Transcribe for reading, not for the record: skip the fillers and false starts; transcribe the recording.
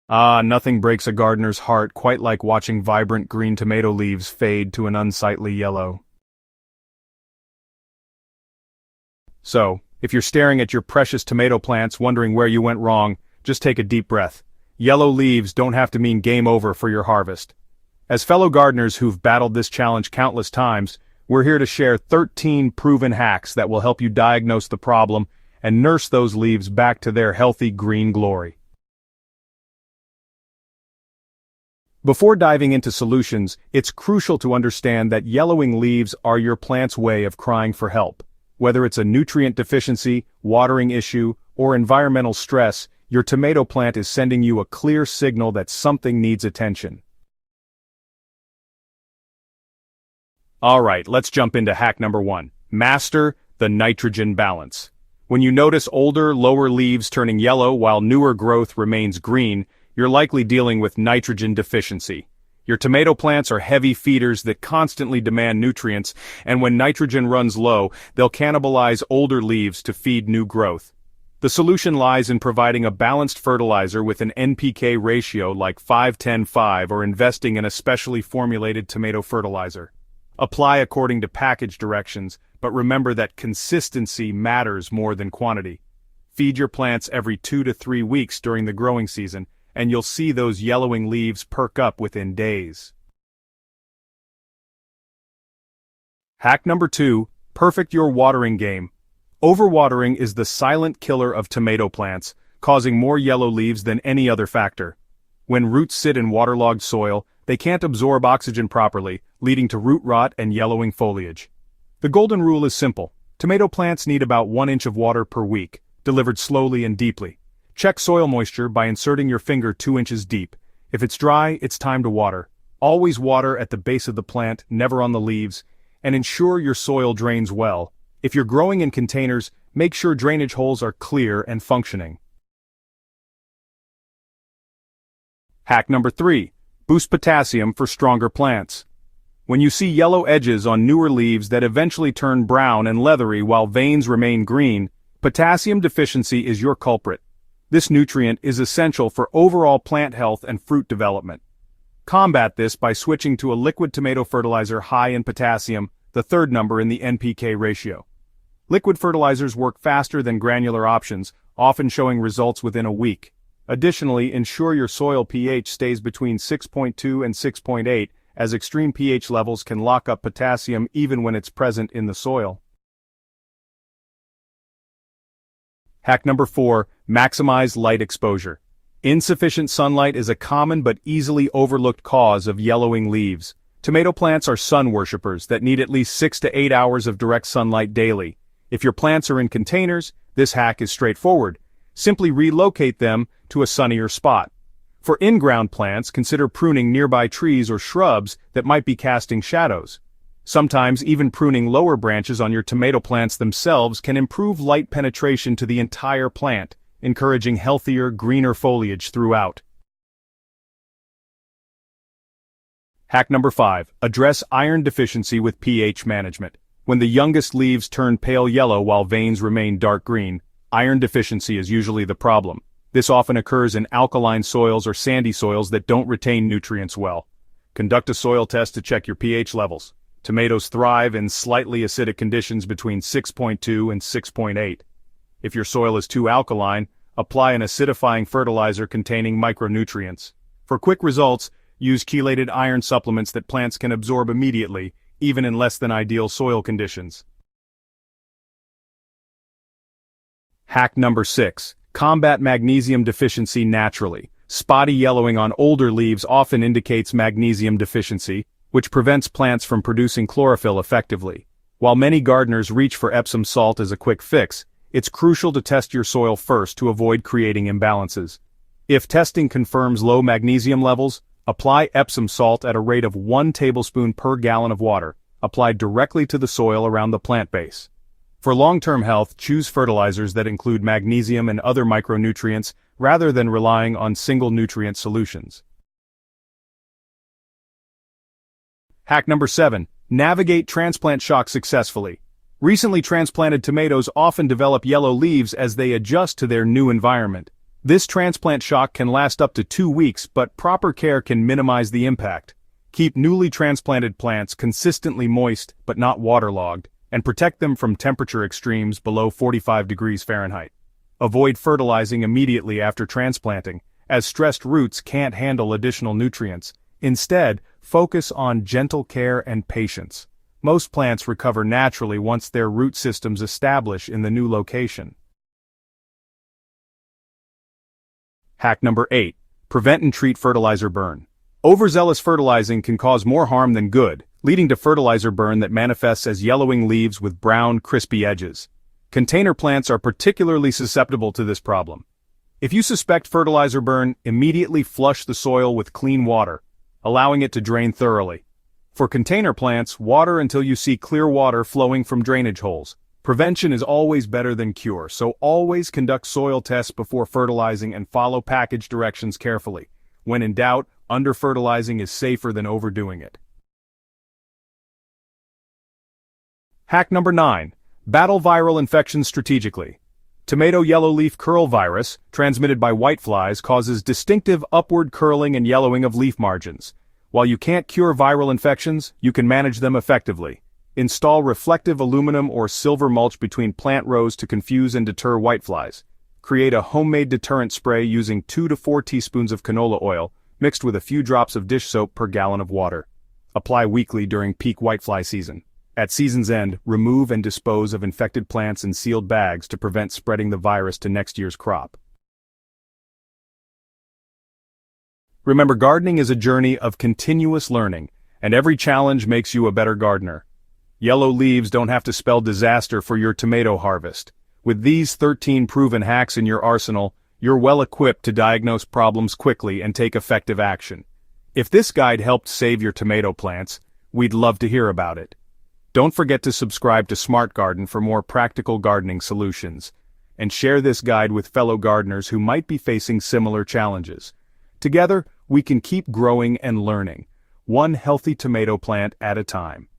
Ah, nothing breaks a gardener's heart quite like watching vibrant green tomato leaves fade to an unsightly yellow. So, if you're staring at your precious tomato plants wondering where you went wrong, just take a deep breath. Yellow leaves don't have to mean game over for your harvest. As fellow gardeners who've battled this challenge countless times, we're here to share 13 proven hacks that will help you diagnose the problem and nurse those leaves back to their healthy green glory. Before diving into solutions, it's crucial to understand that yellowing leaves are your plant's way of crying for help. Whether it's a nutrient deficiency, watering issue, or environmental stress, your tomato plant is sending you a clear signal that something needs attention. Alright, let's jump into hack number 1. Master the nitrogen balance. When you notice older, lower leaves turning yellow while newer growth remains green, you're likely dealing with nitrogen deficiency. Your tomato plants are heavy feeders that constantly demand nutrients, and when nitrogen runs low, they'll cannibalize older leaves to feed new growth. The solution lies in providing a balanced fertilizer with an NPK ratio like 5-10-5 or investing in a specially formulated tomato fertilizer. Apply according to package directions, but remember that consistency matters more than quantity. Feed your plants every 2 to 3 weeks during the growing season, and you'll see those yellowing leaves perk up within days. Hack number 2, perfect your watering game. Overwatering is the silent killer of tomato plants, causing more yellow leaves than any other factor. When roots sit in waterlogged soil, they can't absorb oxygen properly, leading to root rot and yellowing foliage. The golden rule is simple. Tomato plants need about 1 inch of water per week, delivered slowly and deeply. Check soil moisture by inserting your finger 2 inches deep. If it's dry, it's time to water. Always water at the base of the plant, never on the leaves, and ensure your soil drains well. If you're growing in containers, make sure drainage holes are clear and functioning. Hack number 3. Boost potassium for stronger plants. When you see yellow edges on newer leaves that eventually turn brown and leathery while veins remain green, potassium deficiency is your culprit. This nutrient is essential for overall plant health and fruit development. Combat this by switching to a liquid tomato fertilizer high in potassium, the third number in the NPK ratio. Liquid fertilizers work faster than granular options, often showing results within a week. Additionally, ensure your soil pH stays between 6.2 and 6.8, as extreme pH levels can lock up potassium even when it's present in the soil. Hack number 4, maximize light exposure. Insufficient sunlight is a common but easily overlooked cause of yellowing leaves. Tomato plants are sun worshippers that need at least 6 to 8 hours of direct sunlight daily. If your plants are in containers, this hack is straightforward. Simply relocate them to a sunnier spot. For in-ground plants, consider pruning nearby trees or shrubs that might be casting shadows. Sometimes even pruning lower branches on your tomato plants themselves can improve light penetration to the entire plant, encouraging healthier, greener foliage throughout. Hack number 5. Address iron deficiency with pH management. When the youngest leaves turn pale yellow while veins remain dark green, iron deficiency is usually the problem. This often occurs in alkaline soils or sandy soils that don't retain nutrients well. Conduct a soil test to check your pH levels. Tomatoes thrive in slightly acidic conditions between 6.2 and 6.8. If your soil is too alkaline, apply an acidifying fertilizer containing micronutrients. For quick results, use chelated iron supplements that plants can absorb immediately, even in less than ideal soil conditions. Hack number 6. Combat magnesium deficiency naturally. Spotty yellowing on older leaves often indicates magnesium deficiency, which prevents plants from producing chlorophyll effectively. While many gardeners reach for Epsom salt as a quick fix, it's crucial to test your soil first to avoid creating imbalances. If testing confirms low magnesium levels, apply Epsom salt at a rate of 1 tablespoon per gallon of water, applied directly to the soil around the plant base. For long-term health, choose fertilizers that include magnesium and other micronutrients rather than relying on single nutrient solutions. Hack number 7. Navigate transplant shock successfully. Recently transplanted tomatoes often develop yellow leaves as they adjust to their new environment. This transplant shock can last up to 2 weeks, but proper care can minimize the impact. Keep newly transplanted plants consistently moist but not waterlogged, and protect them from temperature extremes below 45 degrees Fahrenheit. Avoid fertilizing immediately after transplanting, as stressed roots can't handle additional nutrients. Instead, focus on gentle care and patience. Most plants recover naturally once their root systems establish in the new location. Hack number 8. Prevent and treat fertilizer burn. Overzealous fertilizing can cause more harm than good, leading to fertilizer burn that manifests as yellowing leaves with brown, crispy edges. Container plants are particularly susceptible to this problem. If you suspect fertilizer burn, immediately flush the soil with clean water, allowing it to drain thoroughly. For container plants, water until you see clear water flowing from drainage holes. Prevention is always better than cure, so always conduct soil tests before fertilizing and follow package directions carefully. When in doubt, under-fertilizing is safer than overdoing it. Hack number 9. Battle viral infections strategically. Tomato yellow leaf curl virus, transmitted by whiteflies, causes distinctive upward curling and yellowing of leaf margins. While you can't cure viral infections, you can manage them effectively. Install reflective aluminum or silver mulch between plant rows to confuse and deter whiteflies. Create a homemade deterrent spray using 2 to 4 teaspoons of canola oil, mixed with a few drops of dish soap per gallon of water. Apply weekly during peak whitefly season. At season's end, remove and dispose of infected plants in sealed bags to prevent spreading the virus to next year's crop. Remember, gardening is a journey of continuous learning, and every challenge makes you a better gardener. Yellow leaves don't have to spell disaster for your tomato harvest. With these 13 proven hacks in your arsenal, you're well equipped to diagnose problems quickly and take effective action. If this guide helped save your tomato plants, we'd love to hear about it. Don't forget to subscribe to Smart Garden for more practical gardening solutions, and share this guide with fellow gardeners who might be facing similar challenges. Together, we can keep growing and learning, one healthy tomato plant at a time.